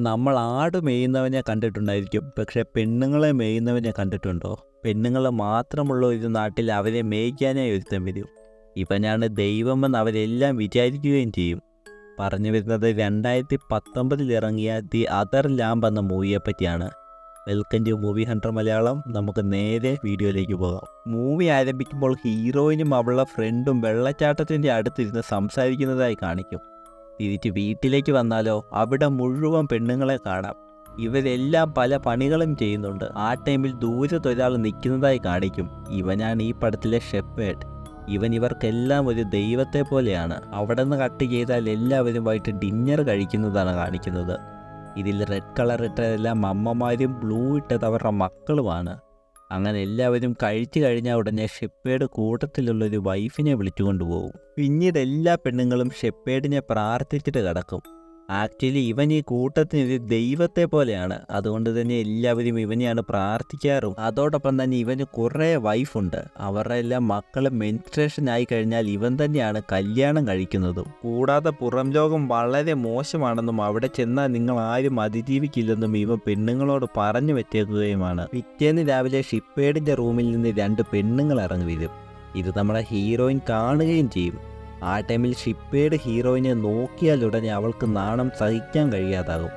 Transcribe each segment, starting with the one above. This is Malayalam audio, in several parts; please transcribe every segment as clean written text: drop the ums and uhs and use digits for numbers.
നമ്മൾ ആട് മേയുന്നവനെ കണ്ടിട്ടുണ്ടായിരിക്കും, പക്ഷെ പെണ്ണുങ്ങളെ മേയുന്നവനെ കണ്ടിട്ടുണ്ടോ? പെണ്ണുങ്ങൾ മാത്രമുള്ള ഒരു നാട്ടിൽ അവരെ മേയ്ക്കാനായി ഒരുത്തൻ വരും. ഇവനാണ് ദൈവമെന്ന് അവരെല്ലാം വിചാരിക്കുകയും ചെയ്യും. പറഞ്ഞു വരുന്നത് 2019 ഇറങ്ങിയ ദി അതർ ലാമ്പ് എന്ന മൂവിയെ പറ്റിയാണ്. Welcome to Movie Hunter Malayalam. നമുക്ക് നേരെ വീഡിയോയിലേക്ക് പോകാം. മൂവി ആരംഭിക്കുമ്പോൾ ഹീറോയിനും അവളുടെ ഫ്രണ്ടും വെള്ളച്ചാട്ടത്തിൻ്റെ അടുത്തിരുന്ന് സംസാരിക്കുന്നതായി കാണിക്കും. തിരിച്ച് വീട്ടിലേക്ക് വന്നാലോ അവിടെ മുഴുവൻ പെണ്ണുങ്ങളെ കാണാം. ഇവരെല്ലാം പല പണികളും ചെയ്യുന്നുണ്ട്. ആ ടൈമിൽ ദൂരത്തൊരാൾ നിൽക്കുന്നതായി കാണിക്കും. ഇവനാണ് ഈ പടത്തിലെ ഷെപ്പേർഡ്. ഇവൻ ഇവർക്കെല്ലാം ഒരു ദൈവത്തെ പോലെയാണ്. അവിടെ നിന്ന് കട്ട് ചെയ്താൽ എല്ലാവരും വൈകിട്ട് ഡിന്നർ കഴിക്കുന്നതാണ് കാണിക്കുന്നത്. ഇതിൽ റെഡ് കളർ ഇട്ടതെല്ലാം അമ്മമാരും ബ്ലൂ ഇട്ടത് അവരുടെ മക്കളുമാണ്. അങ്ങനെ എല്ലാവരും കഴിച്ചു കഴിഞ്ഞാൽ ഉടനെ ഷെപ്പേർഡ് കൂട്ടത്തിലുള്ളൊരു വൈഫിനെ വിളിച്ചുകൊണ്ട് പോകും. പിന്നീട് എല്ലാ പെണ്ണുങ്ങളും ഷെപ്പേർഡിനെ പ്രാർത്ഥിച്ചിട്ട് കിടക്കും. ആക്ച്വലി ഇവൻ ഈ കൂട്ടത്തിനൊരു ദൈവത്തെ പോലെയാണ്. അതുകൊണ്ട് തന്നെ എല്ലാവരും ഇവനെയാണ് പ്രാർത്ഥിക്കാറും. അതോടൊപ്പം തന്നെ ഇവന് കുറേ വൈഫുണ്ട്. അവരുടെ എല്ലാം മക്കൾ മെൻസ്ട്രേഷൻ ആയി കഴിഞ്ഞാൽ ഇവൻ തന്നെയാണ് കല്യാണം കഴിക്കുന്നതും. കൂടാതെ പുറം ലോകം വളരെ മോശമാണെന്നും അവിടെ ചെന്നാൽ നിങ്ങൾ ആരും അതിജീവിക്കില്ലെന്നും ഇവൻ പെണ്ണുങ്ങളോട് പറഞ്ഞു വെച്ചേക്കുകയുമാണ്. പിറ്റേന്ന് രാവിലെ ഷെപ്പേർഡിൻ്റെ റൂമിൽ നിന്ന് 2 പെണ്ണുങ്ങൾ ഇറങ്ങി വരും. ഇത് നമ്മുടെ ഹീറോയിൻ കാണുകയും ചെയ്യും. ആ ടൈമിൽ ഷെപ്പേർഡ് ഹീറോയിനെ നോക്കിയാലുടനെ അവൾക്ക് നാണം സഹിക്കാൻ കഴിയാതാകും.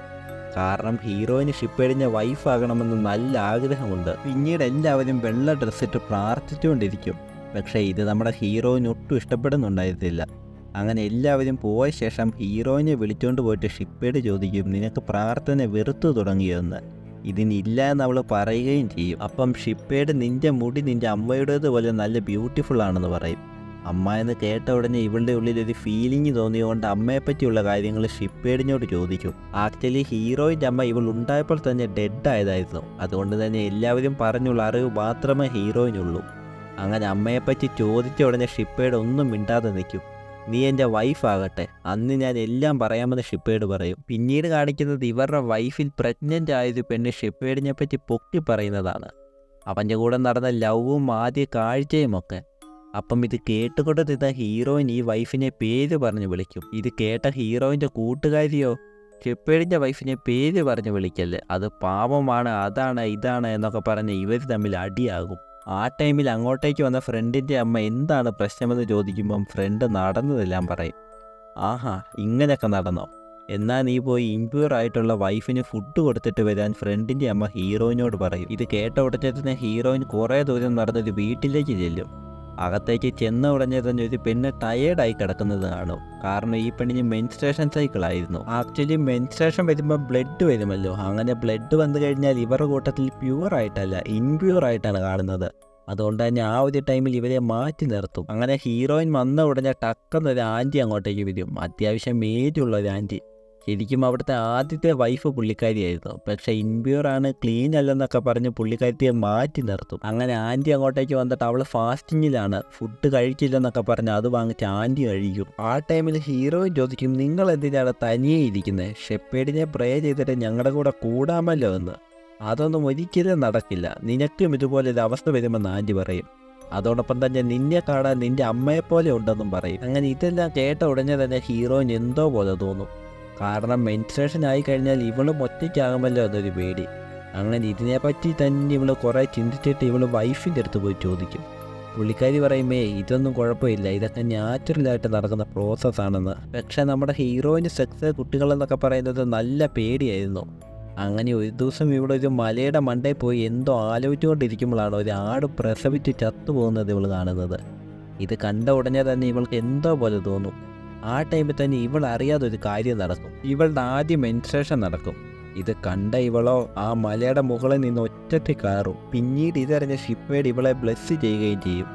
കാരണം ഹീറോയിന് ഷെപ്പേർഡിൻ്റെ വൈഫാകണമെന്ന് നല്ല ആഗ്രഹമുണ്ട്. പിന്നീട് എല്ലാവരും വെള്ള ഡ്രസ്സിട്ട് പ്രാർത്ഥിച്ചുകൊണ്ടിരിക്കും. പക്ഷേ ഇത് നമ്മുടെ ഹീറോയിന് ഒട്ടും ഇഷ്ടപ്പെടുന്നുണ്ടായിരുന്നില്ല. അങ്ങനെ എല്ലാവരും പോയ ശേഷം ഹീറോയിനെ വിളിച്ചുകൊണ്ട് പോയിട്ട് ഷെപ്പേർഡ് ചോദിക്കും, നിനക്ക് പ്രാർത്ഥന വെറുത്തു തുടങ്ങിയെന്ന്. ഇതിനില്ല എന്ന് അവൾ പറയുകയും ചെയ്യും. അപ്പം ഷെപ്പേർഡ് നിൻ്റെ മുടി നിൻ്റെ അമ്മയുടേതുപോലെ നല്ല ബ്യൂട്ടിഫുൾ ആണെന്ന് പറയും. അമ്മ എന്ന് കേട്ട ഉടനെ ഇവളുടെ ഉള്ളിൽ ഒരു ഫീലിംഗ് തോന്നിയുകൊണ്ട് അമ്മയെപ്പറ്റിയുള്ള കാര്യങ്ങൾ ഷെപ്പേർഡിനോട് ചോദിക്കും. ആക്ച്വലി ഹീറോയിൻ്റെ അമ്മ ഇവൾ ഉണ്ടായപ്പോൾ തന്നെ ഡെഡ് ആയതായിരുന്നു. അതുകൊണ്ട് തന്നെ എല്ലാവരും പറഞ്ഞുള്ള അറിവ് മാത്രമേ ഹീറോയിനുള്ളൂ. അങ്ങനെ അമ്മയെപ്പറ്റി ചോദിച്ച ഉടനെ ഷെപ്പേർഡ് ഒന്നും മിണ്ടാതെ നിൽക്കും. നീ എൻ്റെ വൈഫാകട്ടെ, അന്ന് ഞാൻ എല്ലാം പറയാമെന്ന് ഷെപ്പേർഡ് പറയും. പിന്നീട് കാണിക്കുന്നത് ഇവരുടെ വൈഫിൽ പ്രഗ്നൻ്റ് ആയൊരു പെണ്ണ് ഷെപ്പേർഡിനെ പറ്റി പൊക്കി പറയുന്നതാണ്. അവൻ്റെ കൂടെ നടന്ന ലവും ആദ്യ കാഴ്ചയും ഒക്കെ. അപ്പം ഇത് കേട്ടുകൊണ്ട് നിന്ന ഹീറോയിൻ ഈ വൈഫിനെ പേര് പറഞ്ഞ് വിളിക്കും. ഇത് കേട്ട ഹീറോയിൻ്റെ കൂട്ടുകാരിയോ, ഷെപ്പേർഡിൻ്റെ വൈഫിനെ പേര് പറഞ്ഞ് വിളിക്കല്ലേ, അത് പാപമാണ്, അതാണ് ഇതാണ് എന്നൊക്കെ പറഞ്ഞ് ഇവർ തമ്മിൽ അടിയാകും. ആ ടൈമിൽ അങ്ങോട്ടേക്ക് വന്ന ഫ്രണ്ടിൻ്റെ അമ്മ എന്താണ് പ്രശ്നമെന്ന് ചോദിക്കുമ്പം ഫ്രണ്ട് നടന്നതെല്ലാം പറയും. ആഹാ, ഇങ്ങനെയൊക്കെ നടന്നോ? എന്നാൽ നീ പോയി ഇംപ്യൂർ ആയിട്ടുള്ള വൈഫിന് ഫുഡ് കൊടുത്തിട്ട് വരാൻ ഫ്രണ്ടിൻ്റെ അമ്മ ഹീറോയിനോട് പറയും. ഇത് കേട്ട ഉടനെ തന്നെ ഹീറോയിൻ കുറേ ദൂരം നടന്നൊരു വീട്ടിലേക്ക് ചെല്ലും. അകത്തേക്ക് ചെന്ന ഉടനെ തന്നെ ഒരു പെണ്ണ് ടയേർഡായി കിടക്കുന്നത് കാണും. കാരണം ഈ പെണ്ണിന് മെൻസ്ട്രേഷൻ സൈക്കിളായിരുന്നു. ആക്ച്വലി മെൻസ്ട്രേഷൻ വരുമ്പോൾ ബ്ലഡ് വരുമല്ലോ. അങ്ങനെ ബ്ലഡ് വന്നു കഴിഞ്ഞാൽ ഇവരുടെ കൂട്ടത്തിൽ പ്യുവർ ആയിട്ടല്ല, ഇംപ്യൂർ ആയിട്ടാണ് കാണുന്നത്. അതുകൊണ്ട് തന്നെ ആ ഒരു ടൈമിൽ ഇവരെ മാറ്റി നിർത്തും. അങ്ങനെ ഹീറോയിൻ വന്ന ഉടനെ ടക്കെന്നൊരു ആൻറ്റി അങ്ങോട്ടേക്ക് വരും. അത്യാവശ്യം ഏജുള്ള ഒരു ആൻറ്റി. ശരിക്കും അവിടുത്തെ ആദ്യത്തെ വൈഫ് പുള്ളിക്കാരിയായിരുന്നു. പക്ഷേ ഇംപ്യൂർ ആണ്, ക്ലീൻ അല്ലെന്നൊക്കെ പറഞ്ഞ് പുള്ളിക്കാരിയെ മാറ്റി നിർത്തും. അങ്ങനെ ആൻറ്റി അങ്ങോട്ടേക്ക് വന്നിട്ട് അവൾ ഫാസ്റ്റിങ്ങിലാണ്, ഫുഡ് കഴിക്കില്ലെന്നൊക്കെ പറഞ്ഞ് അത് വാങ്ങിച്ച് ആൻറ്റി കഴിക്കും. ആ ടൈമിൽ ഹീറോയിൻ ചോദിക്കും, നിങ്ങൾ എന്തിനാണ് തനിയെ ഇരിക്കുന്നത്? ഷെപ്പേർഡിനെ പ്രേ ചെയ്തിട്ട് ഞങ്ങളുടെ കൂടെ കൂടാമല്ലോ എന്ന്. അതൊന്നും ഒരിക്കലും നടക്കില്ല, നിനക്കും ഇതുപോലെ ഒരു അവസ്ഥ വരുമെന്ന് ആൻറ്റി പറയും. അതോടൊപ്പം തന്നെ നിന്നെ കാണാൻ നിൻ്റെ അമ്മയെപ്പോലെ ഉണ്ടെന്നും പറയും. അങ്ങനെ ഇതെല്ലാം കേട്ട ഉടനെ തന്നെ ഹീറോയിൻ എന്തോ പോലെ തോന്നും. കാരണം മെൻസ്ട്രേഷൻ ആയി കഴിഞ്ഞാൽ ഇവളും ഒറ്റയ്ക്കാകുമല്ലോ എന്നൊരു പേടി. അങ്ങനെ ഇതിനെപ്പറ്റി തന്നെ ഇവൾ കുറേ ചിന്തിച്ചിട്ട് ഇവൾ വൈഫിൻ്റെ അടുത്ത് പോയി ചോദിക്കും. പുള്ളിക്കാരി പറയുമേ, ഇതൊന്നും കുഴപ്പമില്ല, ഇതൊക്കെ നാച്ചുറലായിട്ട് നടക്കുന്ന പ്രോസസ്സാണെന്ന്. പക്ഷേ നമ്മുടെ ഹീറോയിന് സെക്സ്, കുട്ടികളെന്നൊക്കെ പറയുന്നത് നല്ല പേടിയായിരുന്നു. അങ്ങനെ ഒരു ദിവസം ഇവിടെ ഒരു മലയുടെ മണ്ടയിൽ പോയി എന്തോ ആലോചിച്ചുകൊണ്ടിരിക്കുമ്പോഴാണ് ഒരു ആട് പ്രസവിച്ച് ചത്തുപോകുന്നത് ഇവൾ കാണുന്നത്. ഇത് കണ്ട ഉടനെ തന്നെ ഇവൾക്ക് എന്തോ പോലെ തോന്നും. ആ ടൈമിൽ തന്നെ ഇവൾ അറിയാതെ ഒരു കാര്യം നടക്കും. ഇവളുടെ ആദ്യം മെൻസ്ട്രേഷൻ നടക്കും. ഇത് കണ്ട ഇവളോ ആ മലയുടെ മുകളിൽ നിന്ന് ഒറ്റയ്ക്ക് കയറും. പിന്നീട് ഇതറിഞ്ഞ ഷെപ്പേർഡ് ഇവളെ ബ്ലെസ് ചെയ്യുകയും ചെയ്യും.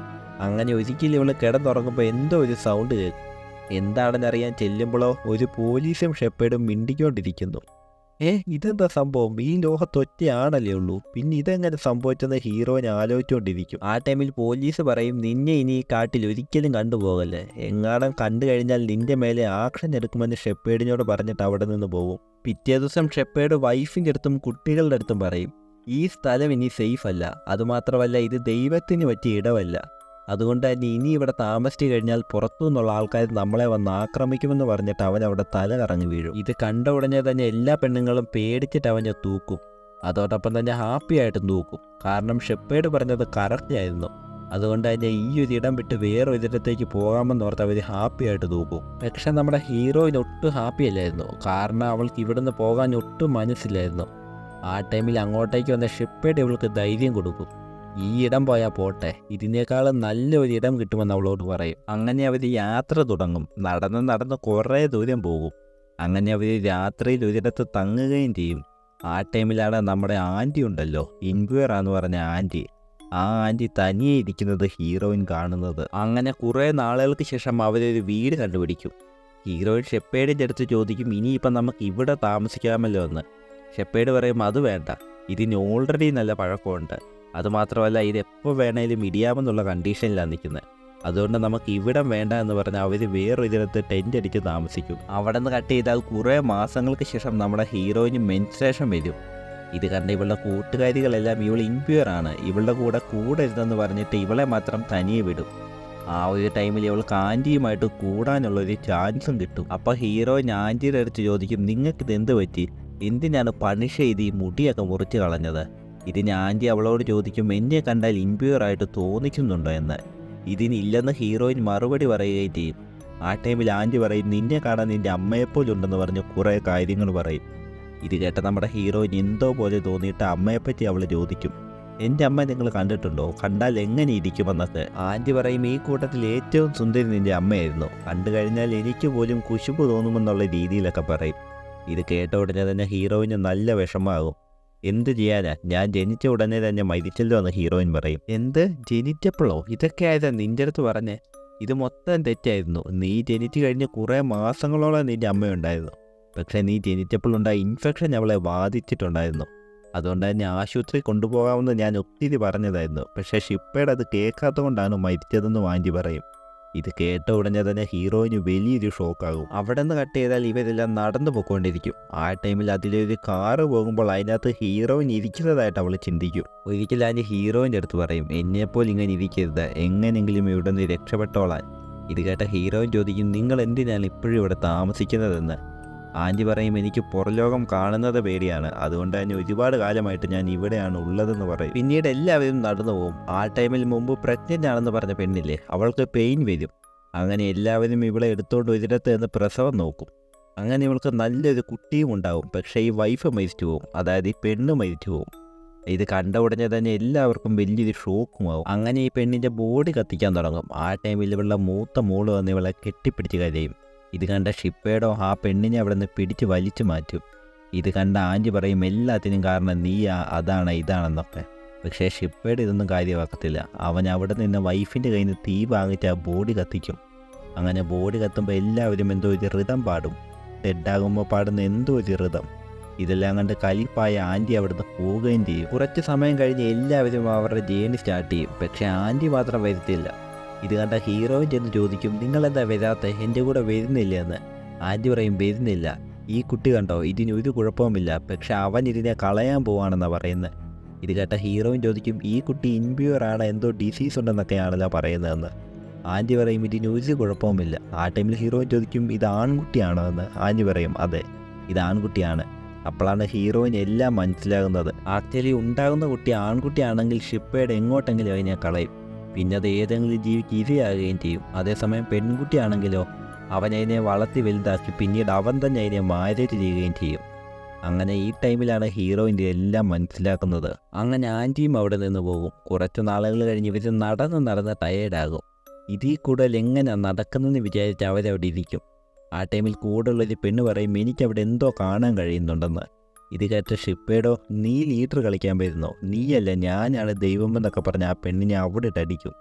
അങ്ങനെ ഒരിക്കലും ഇവൾ കിടന്നുറങ്ങുമ്പോൾ എന്തോ ഒരു സൗണ്ട് കേൾക്കും. എന്താണെന്നറിയാൻ ചെല്ലുമ്പോഴോ ഒരു പോലീസും ഷെപ്പേർഡും മിണ്ടിക്കൊണ്ടിരിക്കുന്നു. ഇതെന്താ സംഭവം? ഈ ലോകത്ത് ഒറ്റയാണല്ലേ ഉള്ളൂ, പിന്നെ ഇതെങ്ങനെ സംഭവിച്ചെന്ന് ഹീറോയിൻ ആലോചിച്ചുകൊണ്ടിരിക്കും. ആ ടൈമിൽ പോലീസ് പറയും, നിന്നെ ഇനി ഈ കാട്ടിൽ ഒരിക്കലും കണ്ടുപോകല്ലേ, എങ്ങാനും കണ്ടു കഴിഞ്ഞാൽ നിന്റെ മേലെ ആക്ഷൻ എടുക്കുമെന്ന് ഷെപ്പേർഡിനോട് പറഞ്ഞിട്ട് അവിടെ നിന്ന് പോകും. പിറ്റേ ദിവസം ഷെപ്പേർഡ് വൈഫിൻ്റെ അടുത്തും കുട്ടികളുടെ അടുത്തും പറയും, ഈ സ്ഥലം ഇനി സേഫ് അല്ല, അതുമാത്രമല്ല ഇത് ദൈവത്തിന് പറ്റിയ ഇടമല്ല. അതുകൊണ്ട് തന്നെ ഇനി ഇവിടെ താമസിച്ചു കഴിഞ്ഞാൽ പുറത്തു നിന്നുള്ള ആൾക്കാർ നമ്മളെ വന്ന് ആക്രമിക്കുമെന്ന് പറഞ്ഞിട്ട് അവൻ അവിടെ തല കറങ്ങി വീഴും. ഇത് കണ്ട ഉടനെ തന്നെ എല്ലാ പെണ്ണുങ്ങളും പേടിച്ചിട്ട് അവനെ തൂക്കും. അതോടൊപ്പം തന്നെ ഹാപ്പി ആയിട്ട് തൂക്കും. കാരണം ഷെപ്പേഡ് പറഞ്ഞത് കറക്റ്റ് ആയിരുന്നു. അതുകൊണ്ട് തന്നെ ഈ ഒരു ഇടം വിട്ട് വേറെ ഒരിടത്തേക്ക് പോകാമെന്നോർത്ത് അവർ ഹാപ്പി ആയിട്ട് തൂക്കും. പക്ഷെ നമ്മുടെ ഹീറോയിന് ഒട്ടും ഹാപ്പി അല്ലായിരുന്നു. കാരണം അവൾക്ക് ഇവിടുന്ന് പോകാൻ ഒട്ടും മനസ്സിലായിരുന്നു. ആ ടൈമിൽ അങ്ങോട്ടേക്ക് വന്ന ഷെപ്പേഡ് ഇവൾക്ക് ധൈര്യം കൊടുക്കും. ഈ ഇടം പോയാൽ പോട്ടെ, ഇതിനേക്കാളും നല്ലൊരു ഇടം കിട്ടുമെന്ന് അവളോട് പറയും. അങ്ങനെ അവർ യാത്ര തുടങ്ങും. നടന്ന് കുറേ ദൂരം പോകും. അങ്ങനെ അവർ രാത്രിയിൽ ഒരിടത്ത് തങ്ങുകയും ചെയ്യും. ആ ടൈമിലാണ് നമ്മുടെ ആൻറ്റി ഉണ്ടല്ലോ, ഇൻക്വയറാന്ന് പറഞ്ഞ ആൻറ്റി, ആ ആൻറ്റി തനിയെ ഇരിക്കുന്നത് ഹീറോയിൻ കാണുന്നത്. അങ്ങനെ കുറേ നാളുകൾക്ക് ശേഷം അവരൊരു വീട് കണ്ടുപിടിക്കും. ഹീറോയിൻ ഷെപ്പേഡിൻ്റെ അടുത്ത് ചോദിക്കും, ഇനിയിപ്പം നമുക്ക് ഇവിടെ താമസിക്കാമല്ലോ എന്ന്. ഷെപ്പേഡ് പറയും, അത് വേണ്ട, ഇതിന് ഓൾറെഡി നല്ല പഴക്കമുണ്ട്. അതുമാത്രമല്ല, ഇത് എപ്പോൾ വേണേലും ഇടിയാമെന്നുള്ള കണ്ടീഷനിലാണ് നിൽക്കുന്നത്. അതുകൊണ്ട് നമുക്ക് ഇവിടം വേണ്ട എന്ന് പറഞ്ഞാൽ അവർ വേറൊരിടത്ത് ടെൻ്റ് അടിച്ച് താമസിക്കും. അവിടെ നിന്ന് കട്ട് ചെയ്താൽ കുറേ മാസങ്ങൾക്ക് ശേഷം നമ്മുടെ ഹീറോയിന് മെൻസ്ട്രേഷൻ വരും. ഇത് കണ്ട് ഇവളുടെ കൂട്ടുകാരികളെല്ലാം ഇവൾ ഇൻപ്യൂർ ആണ്, ഇവളുടെ കൂടെ ഇരുന്നെന്ന് പറഞ്ഞിട്ട് ഇവളെ മാത്രം തനിയെ വിടും. ആ ഒരു ടൈമിൽ ഇവൾക്ക് ആൻറ്റിയുമായിട്ട് കൂടാനുള്ളൊരു ചാൻസും കിട്ടും. അപ്പോൾ ഹീറോയിൻ ആൻറ്റിയുടെ അടുത്ത് ചോദിക്കും, നിങ്ങൾക്കിത് എന്ത് പറ്റി, എന്തിനാണ് പണിഷ് ചെയ്ത് ഈ മുടിയൊക്കെ മുറിച്ച് കളഞ്ഞത്? ഇതിന് ആൻറ്റി അവളോട് ചോദിക്കും, എന്നെ കണ്ടാൽ ഇൻപ്യൂർ ആയിട്ട് തോന്നിക്കുന്നുണ്ടോ എന്ന്. ഇതിനില്ലെന്ന് ഹീറോയിൻ മറുപടി പറയുകയും ചെയ്യും. ആ ടൈമിൽ ആൻറ്റി പറയും, നിന്നെ കാണാൻ നിൻ്റെ അമ്മയെപ്പോലുണ്ടെന്ന് പറഞ്ഞ് കുറേ കാര്യങ്ങൾ പറയും. ഇത് കേട്ട നമ്മുടെ ഹീറോയിൻ എന്തോ പോലെ തോന്നിയിട്ട് അമ്മയെപ്പറ്റി അവൾ ചോദിക്കും, എൻ്റെ അമ്മ നിങ്ങൾ കണ്ടിട്ടുണ്ടോ, കണ്ടാൽ എങ്ങനെ ഇരിക്കുമെന്നൊക്കെ. ആൻറ്റി പറയും, ഈ കൂട്ടത്തിൽ ഏറ്റവും സുന്ദരി നിൻ്റെ അമ്മയായിരുന്നു, കണ്ടു കഴിഞ്ഞാൽ എനിക്ക് പോലും കുശുമ്പ് തോന്നുമെന്നുള്ള രീതിയിലൊക്കെ പറയും. ഇത് കേട്ട ഉടനെ തന്നെ ഹീറോയിന് നല്ല വിഷമമാകും. എന്ത് ചെയ്യാനാ, ഞാൻ ജനിച്ച ഉടനെ തന്നെ മരിച്ചല്ലോ എന്ന് ഹീറോയിൻ പറയും. എന്ത് ജനിച്ചപ്പോഴോ? ഇതൊക്കെ ആയതാ നിൻ്റെ അടുത്ത് പറഞ്ഞേ? ഇത് മൊത്തം തെറ്റായിരുന്നു. നീ ജനിച്ചു കഴിഞ്ഞ് കുറേ മാസങ്ങളോളം നിൻ്റെ അമ്മയുണ്ടായിരുന്നു. പക്ഷേ നീ ജനിച്ചപ്പോഴുണ്ടായ ഇൻഫെക്ഷൻ അവളെ ബാധിച്ചിട്ടുണ്ടായിരുന്നു. അതുകൊണ്ട് തന്നെ ആശുപത്രി കൊണ്ടുപോകാമെന്ന് ഞാൻ ഒത്തിരി പറഞ്ഞതായിരുന്നു. പക്ഷേ ഷിപ്പേഡ് അത് കേൾക്കാത്തതുകൊണ്ടാണ് മരിച്ചതെന്ന് ആൻറ്റി പറയും. ഇത് കേട്ട ഉടനെ തന്നെ ഹീറോയിന് വലിയൊരു ഷോക്കാകും. അവിടെ നിന്ന് കട്ട് ചെയ്താൽ ഇവരെല്ലാം നടന്നു പോയിക്കൊണ്ടിരിക്കും. ആ ടൈമിൽ അതിലൊരു കാറ് പോകുമ്പോൾ അതിനകത്ത് ഹീറോയിൻ ഇരിക്കുന്നതായിട്ട് അവൾ ചിന്തിക്കും. ഒരിക്കൽ ആൻറ്റി ഹീറോയിൻ്റെ അടുത്ത് പറയും, എന്നെപ്പോലെ ഇങ്ങനെ ഇരിക്കരുത്, എങ്ങനെയെങ്കിലും ഇവിടെ നിന്ന് രക്ഷപ്പെട്ടോളാൻ. ഇത് കേട്ട ഹീറോയിൻ ചോദിക്കും, നിങ്ങൾ എന്തിനാണ് ഇപ്പോഴും ഇവിടെ താമസിക്കുന്നതെന്ന്. ആൻറ്റി പറയും, എനിക്ക് പുറലോകം കാണുന്നത് പേടിയാണ്, അതുകൊണ്ട് തന്നെ ഒരുപാട് കാലമായിട്ട് ഞാൻ ഇവിടെയാണ് ഉള്ളതെന്ന് പറയും. പിന്നീട് എല്ലാവരും നടന്നു പോകും. ആ ടൈമിൽ മുമ്പ് പ്രഗ്നൻ്റ് ആണെന്ന് പറഞ്ഞ പെണ്ണില്ലേ, അവൾക്ക് പെയിൻ വരും. അങ്ങനെ എല്ലാവരും ഇവളെ എടുത്തുകൊണ്ട് ഒരിടത്ത് നിന്ന് പ്രസവം നോക്കും. അങ്ങനെ ഇവൾക്ക് നല്ലൊരു കുട്ടിയും ഉണ്ടാവും. പക്ഷേ ഈ വൈഫ് മരിച്ചു പോകും, അതായത് ഈ പെണ്ണ് മരിച്ചു പോകും. ഇത് കണ്ട ഉടനെ തന്നെ എല്ലാവർക്കും വലിയൊരു ഷോക്കുമാവും. അങ്ങനെ ഈ പെണ്ണിൻ്റെ ബോഡി കത്തിക്കാൻ തുടങ്ങും. ആ ടൈമിൽ ഇവളുടെ മൂത്ത മോള് വന്ന് ഇവളെ കെട്ടിപ്പിടിച്ച് കരയും. ഇത് കണ്ട ഷിപ്പേഡോ ആ പെണ്ണിനെ അവിടെ നിന്ന് പിടിച്ച് വലിച്ചു മാറ്റും. ഇത് കണ്ട ആൻറ്റി പറയും, എല്ലാത്തിനും കാരണം നീയാ, അതാണ് ഇതാണെന്നൊക്കെ. പക്ഷേ ഷിപ്പേഡ് ഇതൊന്നും കാര്യമാക്കത്തില്ല. അവൻ അവിടെ നിന്ന് വൈഫിൻ്റെ കയ്യിൽ നിന്ന് തീ വാങ്ങിച്ച് ആ ബോഡി കത്തിക്കും. അങ്ങനെ ബോഡി കത്തുമ്പോൾ എല്ലാവരും എന്തോ ഒരു ഋതം പാടും. ഡെഡാകുമ്പോൾ പാടുന്ന എന്തോ ഒരു ഋതം. ഇതെല്ലാം കണ്ട് കലിപ്പായ ആൻറ്റി അവിടുന്ന് പോവുകയും ചെയ്യും. കുറച്ച് സമയം കഴിഞ്ഞ് എല്ലാവരും അവരുടെ ജേണി സ്റ്റാർട്ട് ചെയ്യും. പക്ഷേ ആൻറ്റി മാത്രം വരത്തില്ല. ഇത് കണ്ട ഹീറോയിൻ ചെന്ന് ചോദിക്കും, നിങ്ങളെന്താ വരാത്ത, എൻ്റെ കൂടെ വരുന്നില്ല എന്ന്. ആൻറ്റി പറയും, വരുന്നില്ല, ഈ കുട്ടി കണ്ടോ, ഇതിനൊരു കുഴപ്പവുമില്ല, പക്ഷെ അവൻ ഇതിനെ കളയാൻ പോവാണെന്നാണ് പറയുന്നത്. ഇത് കേട്ട ഹീറോയിൻ ചോദിക്കും, ഈ കുട്ടി ഇൻപ്യൂർ ആണ്, എന്തോ ഡിസീസ് ഉണ്ടെന്നൊക്കെയാണല്ലോ പറയുന്നതെന്ന്. ആൻറ്റി പറയും, ഇതിനൊരു കുഴപ്പവുമില്ല. ആ ടൈമിൽ ഹീറോയിൻ ചോദിക്കും, ഇത് ആൺകുട്ടിയാണോ എന്ന്. ആൻറ്റി പറയും, അതെ, ഇത് ആൺകുട്ടിയാണ്. അപ്പോഴാണ് ഹീറോയിൻ എല്ലാം മനസ്സിലാകുന്നത്. ആക്ച്വലി ഉണ്ടാകുന്ന കുട്ടി ആൺകുട്ടിയാണെങ്കിൽ ഷിപ്പേഡ് എങ്ങോട്ടെങ്കിലും അതിനെ കളയും. പിന്നെ അത് ഏതെങ്കിലും ജീവിക്ക് ഇരയാകുകയും ചെയ്യും. അതേസമയം പെൺകുട്ടിയാണെങ്കിലോ അവൻ അതിനെ വളർത്തി വലുതാക്കി പിന്നീട് അവൻ തന്നെ അതിനെ മാരേജ് ചെയ്യുകയും ചെയ്യും. അങ്ങനെ ഈ ടൈമിലാണ് ഹീറോയിൻ്റെ എല്ലാം മനസ്സിലാക്കുന്നത്. അങ്ങനെ ആൻറ്റിയും അവിടെ നിന്ന് പോകും. കുറച്ച് നാളുകൾ കഴിഞ്ഞ് ഇവർ നടന്ന് ടയേർഡാകും. ഇതിൽ കൂടുതൽ എങ്ങനെ നടക്കുന്നതെന്ന് വിചാരിച്ച് അവരവിടെ ഇരിക്കും. ആ ടൈമിൽ കൂടുള്ളൊരു പെണ്ണ് പറയും, എനിക്കവിടെ എന്തോ കാണാൻ കഴിയുന്നുണ്ടെന്ന്. ഇത് കേട്ട ഷിപ്പേഡോ, നീ ലീഡർ കളിക്കാൻ വരുന്നോ, നീയല്ല ഞാനാണ് ദൈവമെന്നൊക്കെ പറഞ്ഞ് ആ പെണ്ണിനെ അവിടെ ഇട്ടടിക്കും.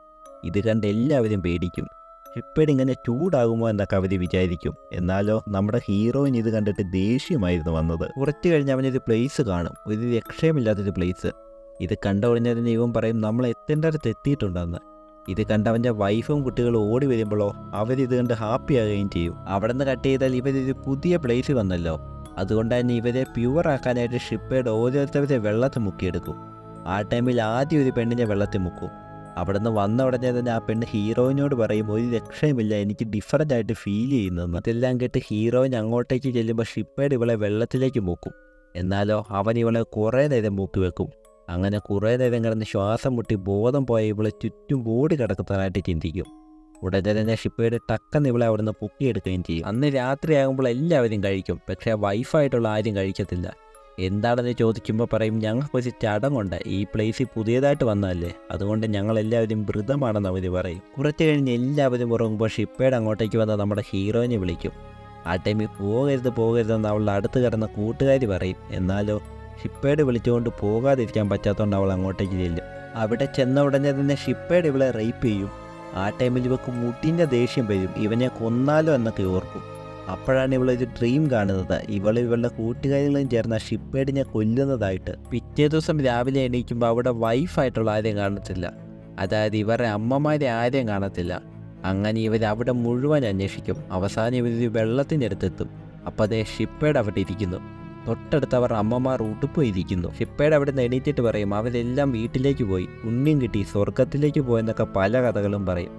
ഇത് കണ്ട് എല്ലാവരും പേടിക്കും. ഷിപ്പേഡ് ഇങ്ങനെ ചൂടാകുമോ എന്നൊക്കെ അവർ വിചാരിക്കും. എന്നാലോ നമ്മുടെ ഹീറോയിൻ ഇത് കണ്ടിട്ട് ദേഷ്യമായിരുന്നു വന്നത്. കുറച്ച് കഴിഞ്ഞ് അവനൊരു പ്ലേസ് കാണും, ഒരു രക്ഷയുമില്ലാത്തൊരു പ്ലേസ്. ഇത് കണ്ട ഉടനെ തന്നെ ഇവൻ പറയും, നമ്മൾ എത്തേണ്ടടുത്ത് എത്തിയിട്ടുണ്ടെന്ന്. ഇത് കണ്ടവൻ്റെ വൈഫും കുട്ടികളും ഓടി വരുമ്പോഴോ അവരിത് കണ്ട് ഹാപ്പി ആകുകയും ചെയ്യും. അവിടെ നിന്ന് കട്ട് ചെയ്താൽ ഇവരൊരു പുതിയ പ്ലേസ് വന്നല്ലോ. അതുകൊണ്ട് തന്നെ ഇവരെ പ്യുവറാക്കാനായിട്ട് ഷിപ്പേഡ് ഓരോരുത്തരെ വെള്ളത്തിൽ മുക്കിയെടുക്കും. ആ ടൈമിൽ ആദ്യം ഒരു പെണ്ണിനെ വെള്ളത്തിൽ മുക്കും. അവിടെ നിന്ന് വന്ന ഉടനെ തന്നെ ആ പെണ്ണ് ഹീറോയിനോട് പറയും ഒരു രക്ഷയുമില്ല, എനിക്ക് ഡിഫറൻ്റ് ആയിട്ട് ഫീൽ ചെയ്യുന്നെന്ന്. ഇതെല്ലാം കേട്ട് ഹീറോയിൻ അങ്ങോട്ടേക്ക് ചെല്ലുമ്പോൾ ഷിപ്പേഡ് ഇവളെ വെള്ളത്തിലേക്ക് മുക്കും. എന്നാലോ അവൻ ഇവളെ കുറേ നേരം മൂക്കി വെക്കും. അങ്ങനെ കുറേ നേരം കിടന്ന് ശ്വാസം മുട്ടി ബോധം പോയ ഇവളെ ചുറ്റും ബോഡി കിടക്കുന്നതായിട്ട് ചിന്തിക്കും. ഉടനെ തന്നെ ഷിപ്പേഡ് ടക്കെന്ന് ഇവളെ അവിടെ നിന്ന് പൊക്കിയെടുക്കുകയും ചെയ്യും. അന്ന് രാത്രിയാകുമ്പോൾ എല്ലാവരും കഴിക്കും, പക്ഷേ വൈഫായിട്ടുള്ള ആരും കഴിക്കത്തില്ല. എന്താണെന്ന് ചോദിക്കുമ്പോൾ പറയും, ഞങ്ങൾക്കൊരു ചടങ്ങുണ്ട്, ഈ പ്ലേസിൽ പുതിയതായിട്ട് വന്നതല്ലേ, അതുകൊണ്ട് ഞങ്ങളെല്ലാവരും വ്രതമാണെന്ന് അവർ പറയും. കുറച്ച് കഴിഞ്ഞ് എല്ലാവരും ഉറങ്ങുമ്പോൾ ഷിപ്പേഡ് അങ്ങോട്ടേക്ക് വന്ന് നമ്മുടെ ഹീറോയിനെ വിളിക്കും. ആ ടൈമിൽ പോകരുതെന്ന് അവളുടെ അടുത്ത് കിടന്ന കൂട്ടുകാർ പറയും. എന്നാലോ ഷിപ്പേഡ് വിളിച്ചുകൊണ്ട് പോകാതിരിക്കാൻ പറ്റാത്തതുകൊണ്ട് അവൾ അങ്ങോട്ടേക്ക് ചെല്ലും. അവിടെ ചെന്ന ഉടനെ തന്നെ ഷിപ്പേഡ് ഇവളെ റേപ്പ് ചെയ്യും. ആ ടൈമിൽ ഇവൾക്ക് മുട്ടിൻ്റെ ദേഷ്യം വരും, ഇവനെ കൊന്നാലോ എന്നൊക്കെ ഓർക്കും. അപ്പോഴാണ് ഇവളൊരു ഡ്രീം കാണുന്നത്, ഇവളുടെ കൂട്ടുകാരികളും ചേർന്ന ഷിപ്പേഡിനെ കൊല്ലുന്നതായിട്ട്. പിറ്റേ ദിവസം രാവിലെ എണീക്കുമ്പോൾ അവിടെ വൈഫായിട്ടുള്ള ആരെയും കാണത്തില്ല, അതായത് ഇവരുടെ അമ്മമാരെ ആരെയും കാണത്തില്ല. അങ്ങനെ ഇവർ അവിടെ മുഴുവൻ അന്വേഷിക്കും. അവസാനം ഇവരൊരു വെള്ളത്തിനടുത്തെത്തും. അപ്പോൾ അതേ ഷിപ്പേഡ് അവിടെ ഇരിക്കുന്നു. തൊട്ടടുത്ത് അവർ അമ്മമാർ ഉടുപ്പ് ഇരിക്കുന്നു. ഷിപ്പേഡ് അവിടെ നിന്ന് എണീറ്റിട്ട് പറയും, അവരെല്ലാം വീട്ടിലേക്ക് പോയി, പുണ്യം കിട്ടി, സ്വർഗത്തിലേക്ക് പോയെന്നൊക്കെ പല കഥകളും പറയും.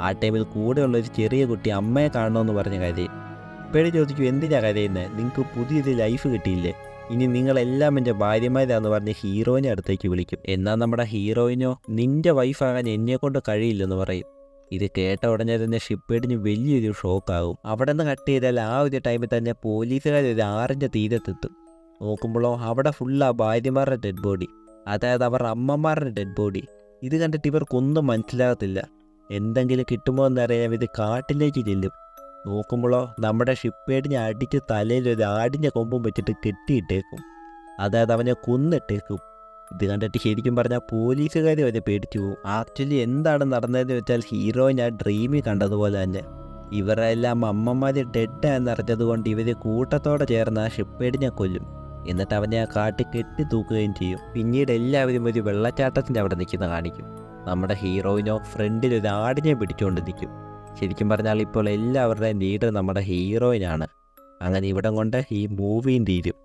ആ ടൈമിൽ കൂടെയുള്ളൊരു ചെറിയ കുട്ടി അമ്മയെ കാണണമെന്ന് പറഞ്ഞ കാര്യം. ഷിപ്പേഡ് ചോദിക്കും, എന്തിനാ കരയുന്നത്, നിങ്ങൾക്ക് പുതിയൊരു ലൈഫ് കിട്ടിയില്ലേ, ഇനി നിങ്ങളെല്ലാം എൻ്റെ ഭാര്യമാരാന്ന് പറഞ്ഞ് ഹീറോയിനെ അടുത്തേക്ക് വിളിക്കും. എന്നാൽ നമ്മുടെ ഹീറോയിനോ, നിൻ്റെ വൈഫാകാൻ എന്നെക്കൊണ്ട് കഴിയില്ലെന്ന് പറയും. ഇത് കേട്ട ഉടനെ തന്നെ ഷിപ്പേഡിന് വലിയൊരു ഷോക്കാകും. അവിടെ നിന്ന് കട്ട് ചെയ്താൽ ആ ഒരു ടൈമിൽ തന്നെ പോലീസുകാർ ഒരു ആറിൻ്റെ തീരത്തെത്തും. നോക്കുമ്പോഴോ അവിടെ ഫുൾ ആ ഭാര്യമാരുടെ ഡെഡ് ബോഡി, അതായത് അവർ അമ്മമാരുടെ ഡെഡ് ബോഡി. ഇത് കണ്ടിട്ട് ഇവർക്കൊന്നും മനസ്സിലാകത്തില്ല. എന്തെങ്കിലും കിട്ടുമോ എന്നറിയാൻ ഇത് കാട്ടിലേക്ക് ചെല്ലും. നോക്കുമ്പോഴോ നമ്മുടെ ഷിപ്പേഡിനെ അടിച്ച് തലയിൽ ഒരു ആടിൻ്റെ കൊമ്പും വെച്ചിട്ട് കെട്ടിയിട്ടേക്കും, അതായത് അവനെ കൊന്നിട്ടേക്കും. ഇത് കണ്ടിട്ട് ശരിക്കും പറഞ്ഞാൽ പോലീസുകാർ വരെ പേടിച്ചു പോകും. ആക്ച്വലി എന്താണ് നടന്നതെന്ന് വെച്ചാൽ ഹീറോയിൻ ആ ഡ്രീമിൽ കണ്ടതുപോലെ തന്നെ ഇവരെല്ലാം അമ്മമാർ ഡെഡ് എന്നറിഞ്ഞത് കൊണ്ട് ഇവർ കൂട്ടത്തോടെ ചേർന്ന് ആ ഷിപ്പേഡിനെ കൊല്ലും. എന്നിട്ട് അവനെ ആ കാട്ടി കെട്ടി തൂക്കുകയും ചെയ്യും. പിന്നീട് എല്ലാവരും ഒരു വെള്ളച്ചാട്ടത്തിൻ്റെ അവിടെ നിൽക്കുന്ന കാണിക്കും. നമ്മുടെ ഹീറോയിനോ ഫ്രണ്ടിൽ ഒരു ആടിനെ പിടിച്ചുകൊണ്ട് നിൽക്കും. ശരിക്കും പറഞ്ഞാൽ ഇപ്പോൾ എല്ലാവരുടെയും ലീഡർ നമ്മുടെ ഹീറോയിനാണ്. അങ്ങനെ ഇവിടം കൊണ്ട് ഈ മൂവിയും തീരും.